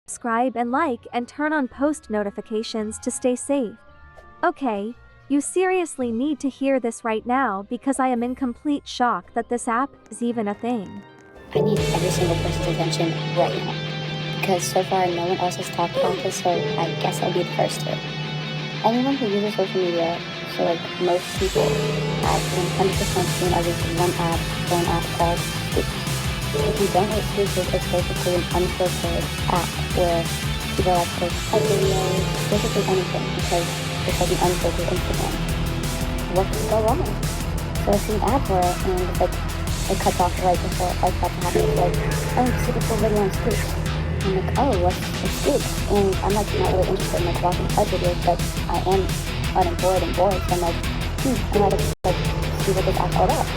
Subscribe and like and turn on post notifications to stay safe. Okay, you seriously need to hear this right now because I am in complete shock that this app is even a thing. I need every single person's attention right now. Because so far no one else has talked about this, so I guess I'll be the first to. Anyone who uses social media, so like most people, have 100% seen at least one ad or an app called Scoops. If you don't know what Scoops is, it's basically an unfiltered app where people are like post videos, basically anything, because it's like an unfiltered Instagram. What could go wrong? So I see an ad for it, and it's like, it cuts off right before it's about to happen. It's like, oh, see this full video on Scoops. I'm like, oh, what's Scoops? And I'm like not really interested in like watching such videos, but I am unemployed and bored, so I'm like, I might like see what this app's all about.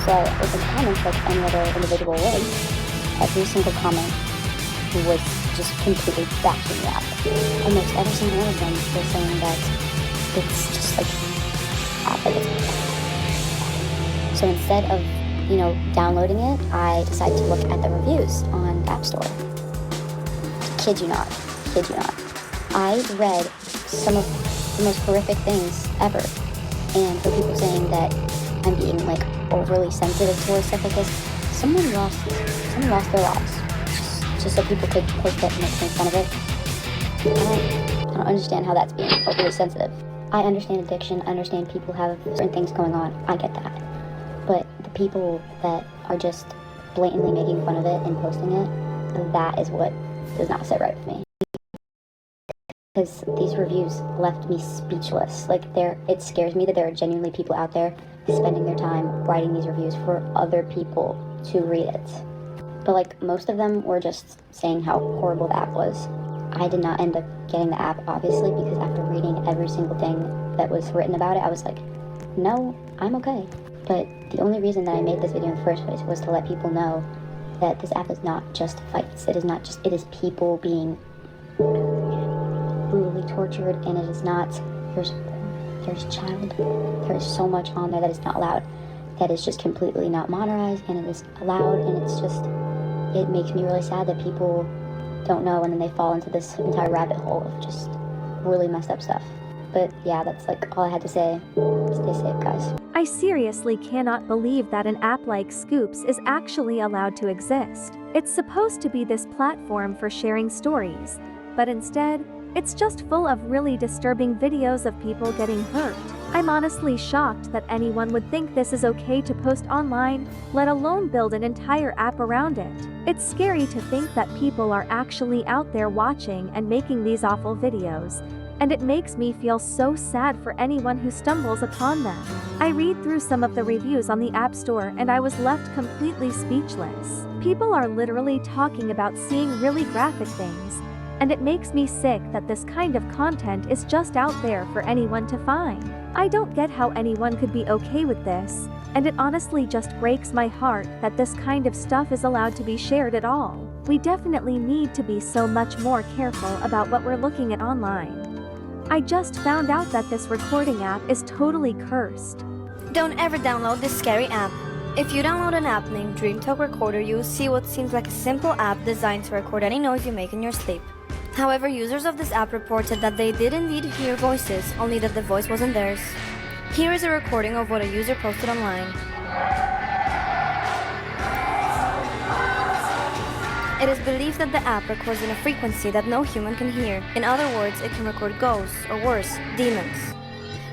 So I opened the comments like any other individual would. Every single comment was just completely bashing the app. Almost every single one of them was saying that it's just like app like it's. So instead of downloading it, I decided to look at the reviews on the App Store. Kid you not. I read some of the most horrific things ever, and for people saying that I'm being like overly sensitive towards stuff like this, someone lost their lives just so people could post it and make fun of it. I don't understand how that's being overly sensitive. I understand addiction, I understand people have certain things going on, I get that. But the people that are just blatantly making fun of it and posting it, that is what does not sit right with me. Because these reviews left me speechless. Like, it scares me that there are genuinely people out there spending their time writing these reviews for other people to read it. But like, most of them were just saying how horrible the app was. I did not end up getting the app, obviously, because after reading every single thing that was written about it, I was like, no, I'm okay. But the only reason that I made this video in the first place was to let people know that this app is not just fights. It is people being brutally tortured, and it is not, there's child, there is so much on there that is not allowed, that is just completely not monetized, and it is allowed, and it's just, it makes me really sad that people don't know, and then they fall into this entire rabbit hole of just really messed up stuff. But yeah, that's like all I had to say. Stay safe, guys. I seriously cannot believe that an app like Scoops is actually allowed to exist. It's supposed to be this platform for sharing stories, but instead, it's just full of really disturbing videos of people getting hurt. I'm honestly shocked that anyone would think this is okay to post online, let alone build an entire app around it. It's scary to think that people are actually out there watching and making these awful videos, and it makes me feel so sad for anyone who stumbles upon them. I read through some of the reviews on the App Store and I was left completely speechless. People are literally talking about seeing really graphic things, and it makes me sick that this kind of content is just out there for anyone to find. I don't get how anyone could be okay with this, and it honestly just breaks my heart that this kind of stuff is allowed to be shared at all. We definitely need to be so much more careful about what we're looking at online. I just found out that this recording app is totally cursed. Don't ever download this scary app. If you download an app named DreamTalk Recorder, you will see what seems like a simple app designed to record any noise you make in your sleep. However, users of this app reported that they did indeed hear voices, only that the voice wasn't theirs. Here is a recording of what a user posted online. It is believed that the app records in a frequency that no human can hear. In other words, it can record ghosts, or worse, demons.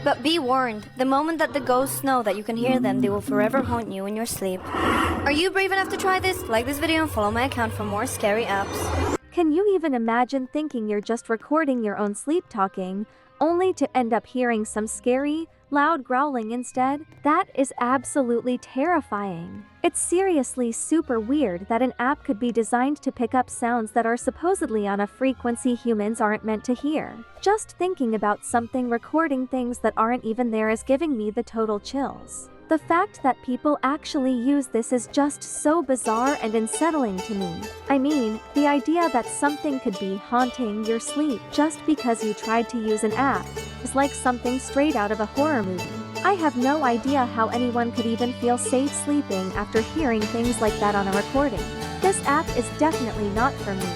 But be warned, the moment that the ghosts know that you can hear them, they will forever haunt you in your sleep. Are you brave enough to try this? Like this video and follow my account for more scary apps. Can you even imagine thinking you're just recording your own sleep talking, only to end up hearing some scary, loud growling instead? That is absolutely terrifying. It's seriously super weird that an app could be designed to pick up sounds that are supposedly on a frequency humans aren't meant to hear. Just thinking about something recording things that aren't even there is giving me the total chills. The fact that people actually use this is just so bizarre and unsettling to me. I mean, the idea that something could be haunting your sleep just because you tried to use an app is like something straight out of a horror movie. I have no idea how anyone could even feel safe sleeping after hearing things like that on a recording. This app is definitely not for me.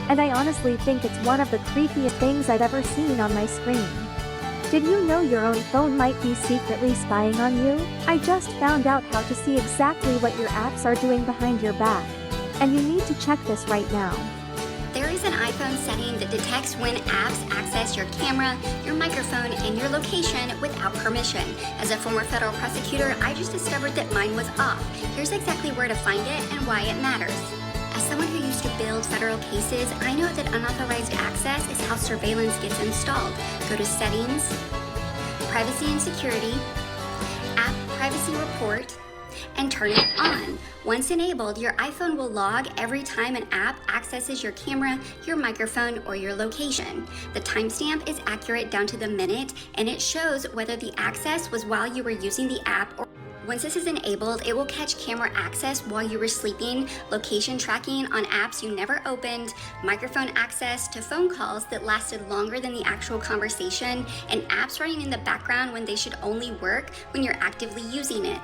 and I honestly think it's one of the creepiest things I've ever seen on my screen. Did you know your own phone might be secretly spying on you? I just found out how to see exactly what your apps are doing behind your back. And you need to check this right now. There is an iPhone setting that detects when apps access your camera, your microphone, and your location without permission. As a former federal prosecutor, I just discovered that mine was off. Here's exactly where to find it and why it matters. As someone who used to build federal cases, I know that unauthorized access is how surveillance gets installed. Go to Settings, Privacy and Security, App Privacy Report, and turn it on. Once enabled, your iPhone will log every time an app accesses your camera, your microphone, or your location. The timestamp is accurate down to the minute, and it shows whether the access was while you were using the app or once this is enabled, it will catch camera access while you were sleeping, location tracking on apps you never opened, microphone access to phone calls that lasted longer than the actual conversation, and apps running in the background when they should only work when you're actively using it.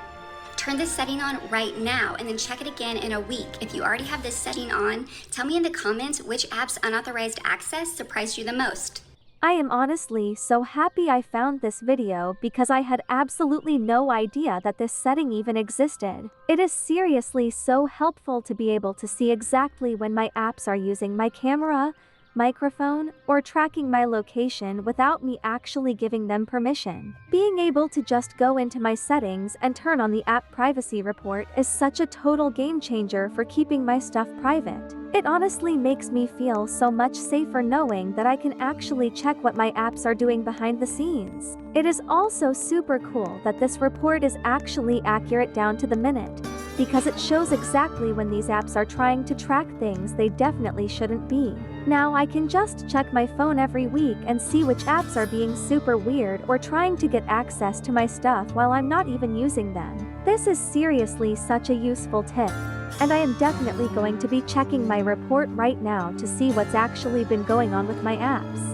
Turn this setting on right now and then check it again in a week. If you already have this setting on, tell me in the comments which app's unauthorized access surprised you the most. I am honestly so happy I found this video because I had absolutely no idea that this setting even existed. It is seriously so helpful to be able to see exactly when my apps are using my camera, microphone, or tracking my location without me actually giving them permission. Being able to just go into my settings and turn on the app privacy report is such a total game changer for keeping my stuff private. It honestly makes me feel so much safer knowing that I can actually check what my apps are doing behind the scenes. It is also super cool that this report is actually accurate down to the minute, because it shows exactly when these apps are trying to track things they definitely shouldn't be. Now I can just check my phone every week and see which apps are being super weird or trying to get access to my stuff while I'm not even using them. This is seriously such a useful tip, and I am definitely going to be checking my report right now to see what's actually been going on with my apps.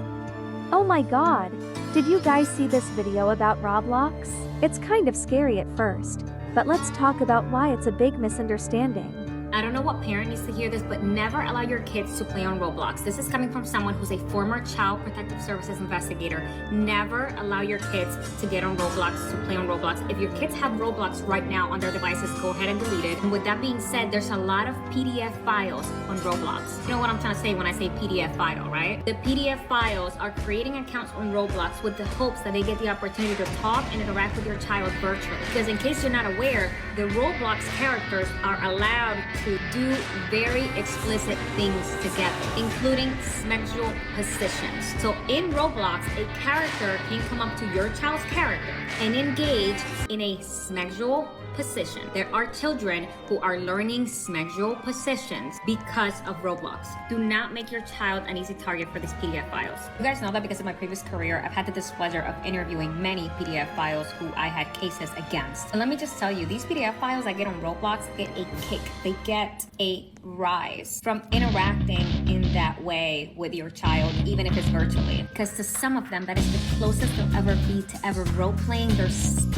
Oh my god, did you guys see this video about Roblox? It's kind of scary at first, but let's talk about why it's a big misunderstanding. I don't know what parent needs to hear this, but never allow your kids to play on Roblox. This is coming from someone who's a former Child Protective Services investigator. Never allow your kids to get on Roblox, to play on Roblox. If your kids have Roblox right now on their devices, go ahead and delete it. And with that being said, there's a lot of PDF files on Roblox. You know what I'm trying to say when I say PDF file, right? The PDF files are creating accounts on Roblox with the hopes that they get the opportunity to talk and interact with your child virtually. Because in case you're not aware, the Roblox characters are allowed to do very explicit things together, including sexual positions. So in Roblox, a character can come up to your child's character and engage in a sexual position. There are children who are learning sexual positions because of Roblox. Do not make your child an easy target for these PDF files. You guys know that because of my previous career, I've had the displeasure of interviewing many PDF files who I had cases against. And let me just tell you, these PDF files I get on Roblox get a kick. They get a rise from interacting in that way with your child, even if it's virtually. Because to some of them, that is the closest they'll ever be to ever role-playing their...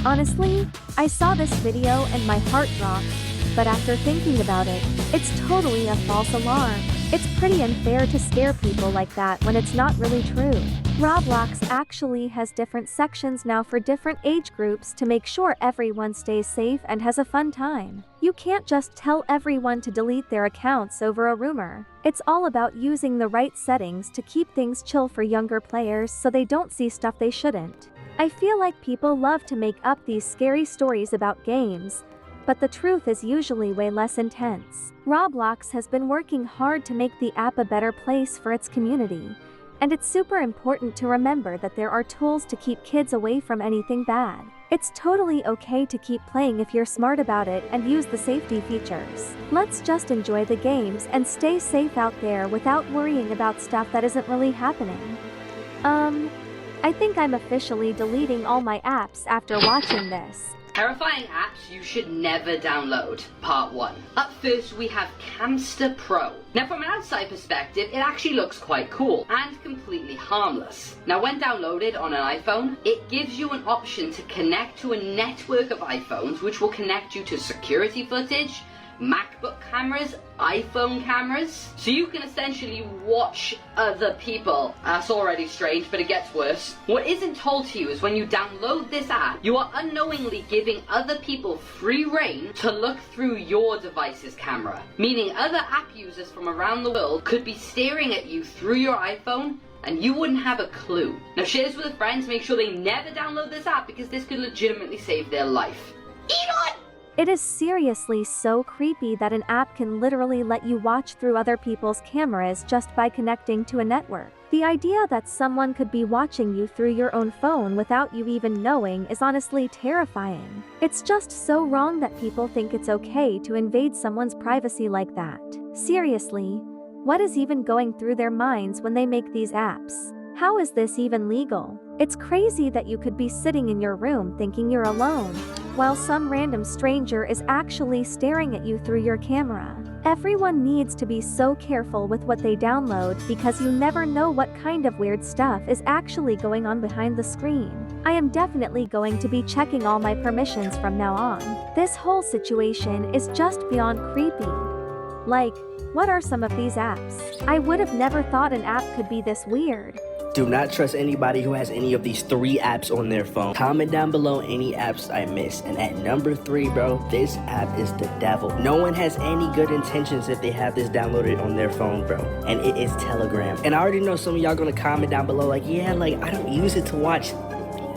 Honestly, I saw this video and my heart dropped, but after thinking about it, it's totally a false alarm. It's pretty unfair to scare people like that when it's not really true. Roblox actually has different sections now for different age groups to make sure everyone stays safe and has a fun time. You can't just tell everyone to delete their accounts over a rumor. It's all about using the right settings to keep things chill for younger players so they don't see stuff they shouldn't. I feel like people love to make up these scary stories about games, but the truth is usually way less intense. Roblox has been working hard to make the app a better place for its community, and it's super important to remember that there are tools to keep kids away from anything bad. It's totally okay to keep playing if you're smart about it and use the safety features. Let's just enjoy the games and stay safe out there without worrying about stuff that isn't really happening. I think I'm officially deleting all my apps after watching this. Terrifying apps you should never download, part 1. Up first we have Camster Pro. Now from an outside perspective, it actually looks quite cool and completely harmless. Now when downloaded on an iPhone, it gives you an option to connect to a network of iPhones which will connect you to security footage, MacBook cameras, iPhone cameras. So you can essentially watch other people. That's already strange, but it gets worse. What isn't told to you is when you download this app, you are unknowingly giving other people free reign to look through your device's camera. Meaning other app users from around the world could be staring at you through your iPhone and you wouldn't have a clue. Now share this with friends, make sure they never download this app because this could legitimately save their life. Elon! It is seriously so creepy that an app can literally let you watch through other people's cameras just by connecting to a network. The idea that someone could be watching you through your own phone without you even knowing is honestly terrifying. It's just so wrong that people think it's okay to invade someone's privacy like that. Seriously, what is even going through their minds when they make these apps? How is this even legal? It's crazy that you could be sitting in your room thinking you're alone, while some random stranger is actually staring at you through your camera. Everyone needs to be so careful with what they download because you never know what kind of weird stuff is actually going on behind the screen. I am definitely going to be checking all my permissions from now on. This whole situation is just beyond creepy. Like, what are some of these apps? I would have never thought an app could be this weird. Do not trust anybody who has any of these 3 apps on their phone. Comment down below any apps I missed. And at number 3, bro, this app is the devil. No one has any good intentions if they have this downloaded on their phone, bro. And it is Telegram. And I already know some of y'all gonna comment down below like, yeah, like I don't use it to watch.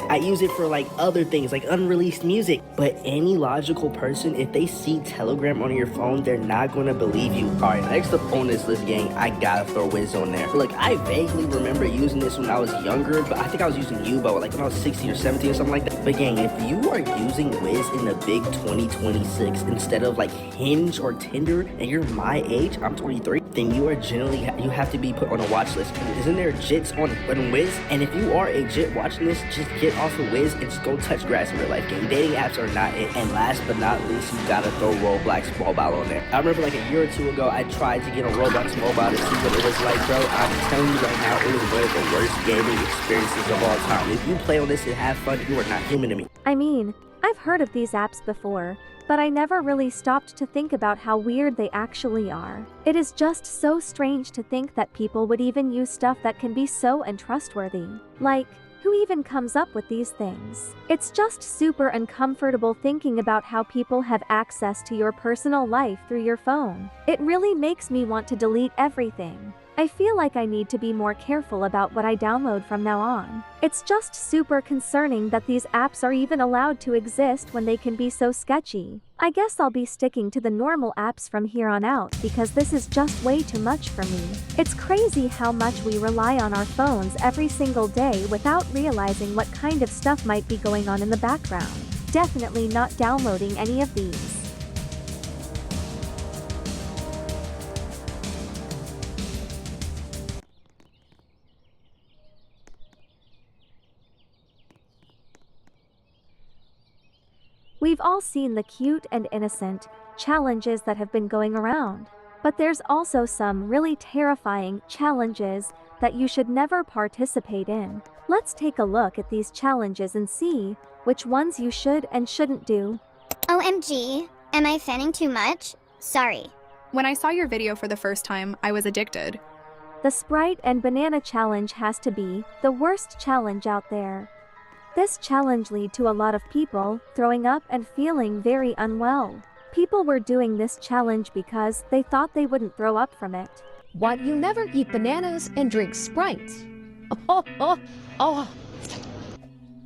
I use it for like other things, like unreleased music. But any logical person, if they see Telegram on your phone, they're not gonna believe you. All right, next up on this list, gang, I gotta throw Wiz on there. Look, I vaguely remember using this when I was younger, but I think I was using Yubo like when I was 16 or 17 or something like that. But gang, if you are using Wiz in the big 2026 instead of like Hinge or Tinder, and you're my age, I'm 23, then you are generally, you have to be put on a watch list. Isn't there jits on Wiz? And if you are a jit watching this, just get off of Wiz and just go touch grass in real life, game. Dating apps are not it. And last but not least, you gotta throw Roblox Mobile on there. I remember like a year or 2 ago, I tried to get on Roblox Mobile to see what it was like, bro. I'm telling you right now, it was one of the worst gaming experiences of all time. If you play on this and have fun, you are not human to me. I mean, I've heard of these apps before, but I never really stopped to think about how weird they actually are. It is just so strange to think that people would even use stuff that can be so untrustworthy. Like, who even comes up with these things? It's just super uncomfortable thinking about how people have access to your personal life through your phone. It really makes me want to delete everything. I feel like I need to be more careful about what I download from now on. It's just super concerning that these apps are even allowed to exist when they can be so sketchy. I guess I'll be sticking to the normal apps from here on out because this is just way too much for me. It's crazy how much we rely on our phones every single day without realizing what kind of stuff might be going on in the background. Definitely not downloading any of these. We've all seen the cute and innocent challenges that have been going around, but there's also some really terrifying challenges that you should never participate in. Let's take a look at these challenges and see which ones you should and shouldn't do. OMG, am I fanning too much? Sorry. When I saw your video for the first time, I was addicted. The Sprite and Banana Challenge has to be the worst challenge out there. This challenge led to a lot of people throwing up and feeling very unwell. People were doing this challenge because they thought they wouldn't throw up from it. What? You never eat bananas and drink Sprite? Oh.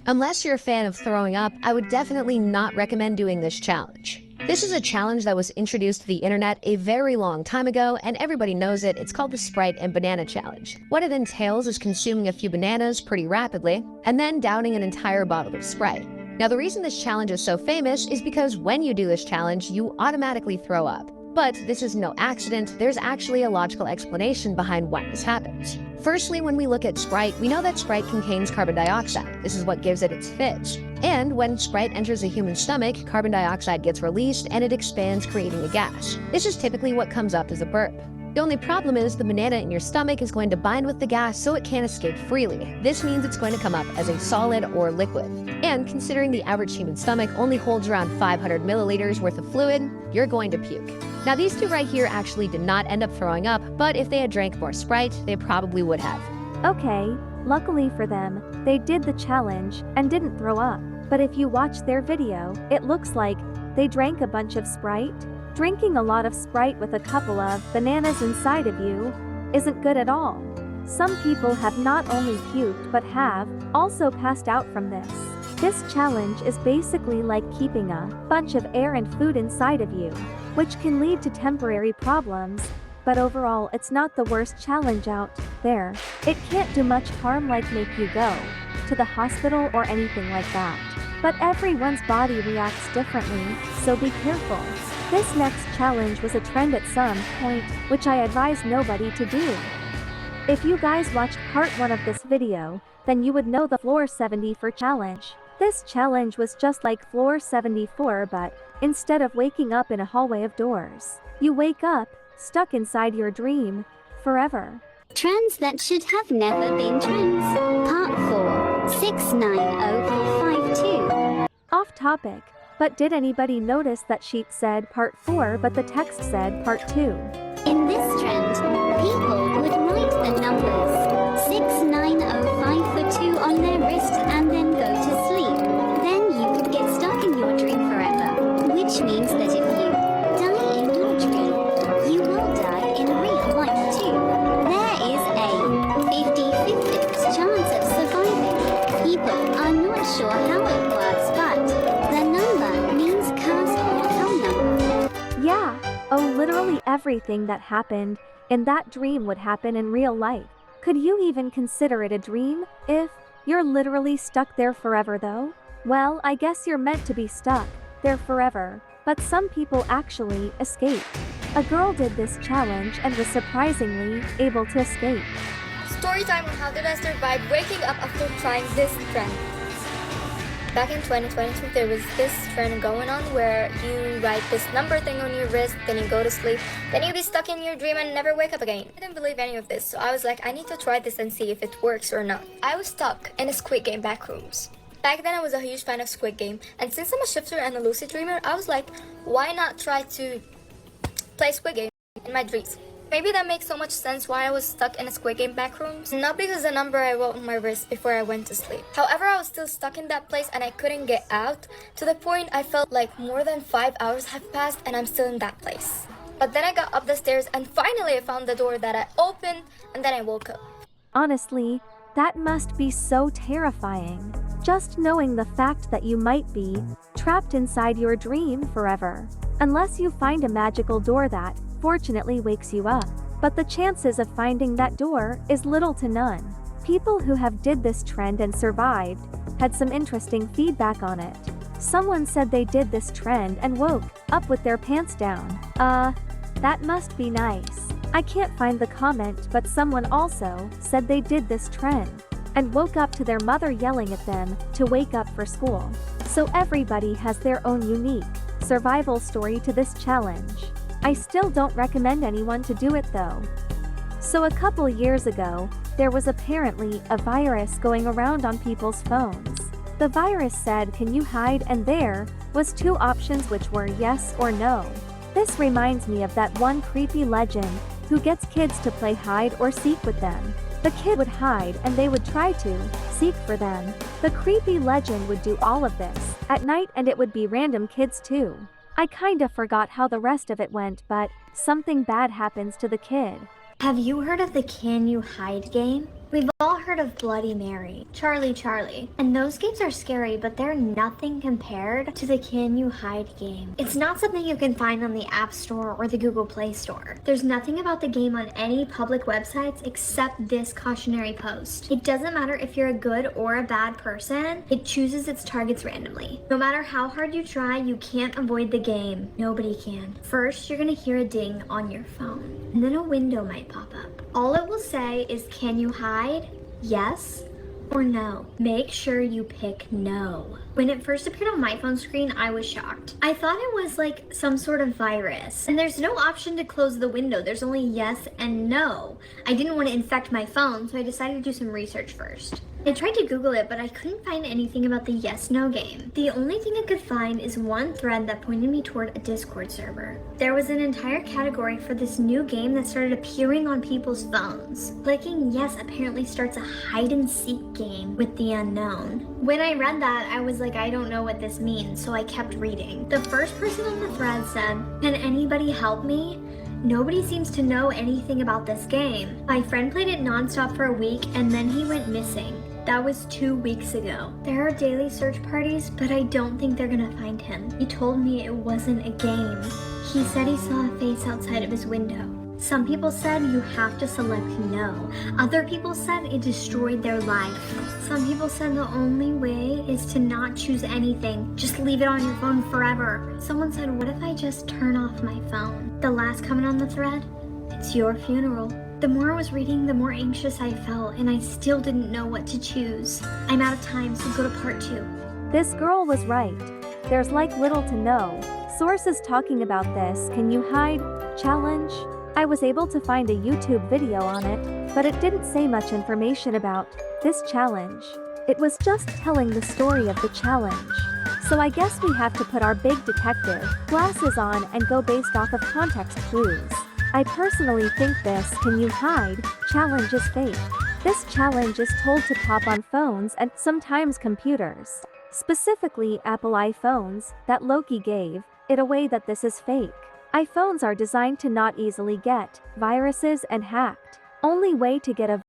Unless you're a fan of throwing up, I would definitely not recommend doing this challenge. This is a challenge that was introduced to the internet a very long time ago, and everybody knows it. It's called the Sprite and Banana Challenge. What it entails is consuming a few bananas pretty rapidly, and then downing an entire bottle of Sprite. Now, the reason this challenge is so famous is because when you do this challenge, you automatically throw up. But this is no accident. There's actually a logical explanation behind why this happens. Firstly, when we look at Sprite, we know that Sprite contains carbon dioxide. This is what gives it its fizz. And when Sprite enters a human stomach, carbon dioxide gets released and it expands, creating a gas. This is typically what comes up as a burp. The only problem is the banana in your stomach is going to bind with the gas so it can't escape freely. This means it's going to come up as a solid or liquid. And considering the average human stomach only holds around 500 milliliters worth of fluid, you're going to puke. Now these two right here actually did not end up throwing up, but if they had drank more Sprite, they probably would have. Okay, luckily for them, they did the challenge and didn't throw up. But if you watch their video, it looks like they drank a bunch of Sprite. Drinking a lot of Sprite with a couple of bananas inside of you isn't good at all. Some people have not only puked but have also passed out from this. This challenge is basically like keeping a bunch of air and food inside of you, which can lead to temporary problems, but overall it's not the worst challenge out there. It can't do much harm like make you go to the hospital or anything like that. But everyone's body reacts differently, so be careful. This next challenge was a trend at some point, which I advise nobody to do. If you guys watched part 1 of this video, then you would know the Floor 74 challenge. This challenge was just like Floor 74, but instead of waking up in a hallway of doors, you wake up stuck inside your dream forever. Trends that should have never been trends. Part 4, 690452. Off topic, but did anybody notice that sheet said part 4 but the text said part 2? In this trend, people would write the numbers 690542 on their wrist and then go to sleep. Then you could get stuck in your dream forever, which means that if you die in your dream, you will die in real life too. There is a 50-50 chance of surviving. People are not sure how it works, but the number means curse or hell number. Yeah, oh literally everything that happened in that dream would happen in real life. Could you even consider it a dream, if you're literally stuck there forever though? Well, I guess you're meant to be stuck there forever, but some people actually escape. A girl did this challenge and was surprisingly able to escape. Story time on how did I survive waking up after trying this trend. Back in 2022, there was this trend going on where you write this number thing on your wrist, then you go to sleep, then you'll be stuck in your dream and never wake up again. I didn't believe any of this, so I was like, I need to try this and see if it works or not. I was stuck in a Squid Game backrooms. Back then I was a huge fan of Squid Game, and since I'm a shifter and a lucid dreamer, I was like, why not try to play Squid Game in my dreams? Maybe that makes so much sense why I was stuck in a Squid Game backrooms. Not because the number I wrote on my wrist before I went to sleep. However, I was still stuck in that place and I couldn't get out, to the point I felt like more than 5 hours have passed and I'm still in that place. But then I got up the stairs and finally I found the door that I opened, and then I woke up. Honestly, that must be so terrifying. Just knowing the fact that you might be trapped inside your dream forever. Unless you find a magical door that fortunately wakes you up. But the chances of finding that door is little to none. People who have did this trend and survived had some interesting feedback on it. Someone said they did this trend and woke up with their pants down. That must be nice. I can't find the comment, but someone also said they did this trend and woke up to their mother yelling at them to wake up for school. So everybody has their own unique survival story to this challenge. I still don't recommend anyone to do it though. So a couple years ago, there was apparently a virus going around on people's phones. The virus said, "Can you hide?" and there was 2 options which were yes or no. This reminds me of that one creepy legend who gets kids to play hide or seek with them. The kid would hide and they would try to seek for them. The creepy legend would do all of this at night and it would be random kids too. I kinda forgot how the rest of it went, but something bad happens to the kid. Have you heard of the Can You Hide game? We've all heard of Bloody Mary, Charlie, and those games are scary, but they're nothing compared to the Can You Hide game. It's not something you can find on the App Store or the Google Play Store. There's nothing about the game on any public websites except this cautionary post. It doesn't matter if you're a good or a bad person, it chooses its targets randomly. No matter how hard you try, you can't avoid the game. Nobody can. First, you're gonna hear a ding on your phone, and then a window might pop up. All it will say is, "Can you hide? Yes or no. Make sure you pick no. When it first appeared on my phone screen, I was shocked. I thought it was like some sort of virus. And there's no option to close the window. There's only yes and no. I didn't want to infect my phone, so I decided to do some research first. I tried to Google it, but I couldn't find anything about the yes-no game. The only thing I could find is one thread that pointed me toward a Discord server. There was an entire category for this new game that started appearing on people's phones. Clicking yes apparently starts a hide-and-seek game with the unknown. When I read that, I was like, I don't know what this means, so I kept reading. The first person on the thread said, "Can anybody help me? Nobody seems to know anything about this game. My friend played it nonstop for a week and then he went missing. That was 2 weeks ago. There are daily search parties, but I don't think they're gonna find him. He told me it wasn't a game. He said he saw a face outside of his window. Some people said you have to select no. Other people said it destroyed their life. Some people said the only way is to not choose anything. Just leave it on your phone forever. Someone said, what if I just turn off my phone? The last comment on the thread, it's your funeral. The more I was reading, the more anxious I felt, and I still didn't know what to choose. I'm out of time, so go to part 2. This girl was right. There's like little to no sources talking about this "can you hide" challenge. I was able to find a YouTube video on it, but it didn't say much information about this challenge. It was just telling the story of the challenge. So I guess we have to put our big detective glasses on and go based off of context clues. I personally think this "can you hide" challenge is fake. This challenge is told to pop on phones and sometimes computers. Specifically Apple iPhones that Loki gave it away that this is fake. iPhones are designed to not easily get viruses and hacked. Only way to get a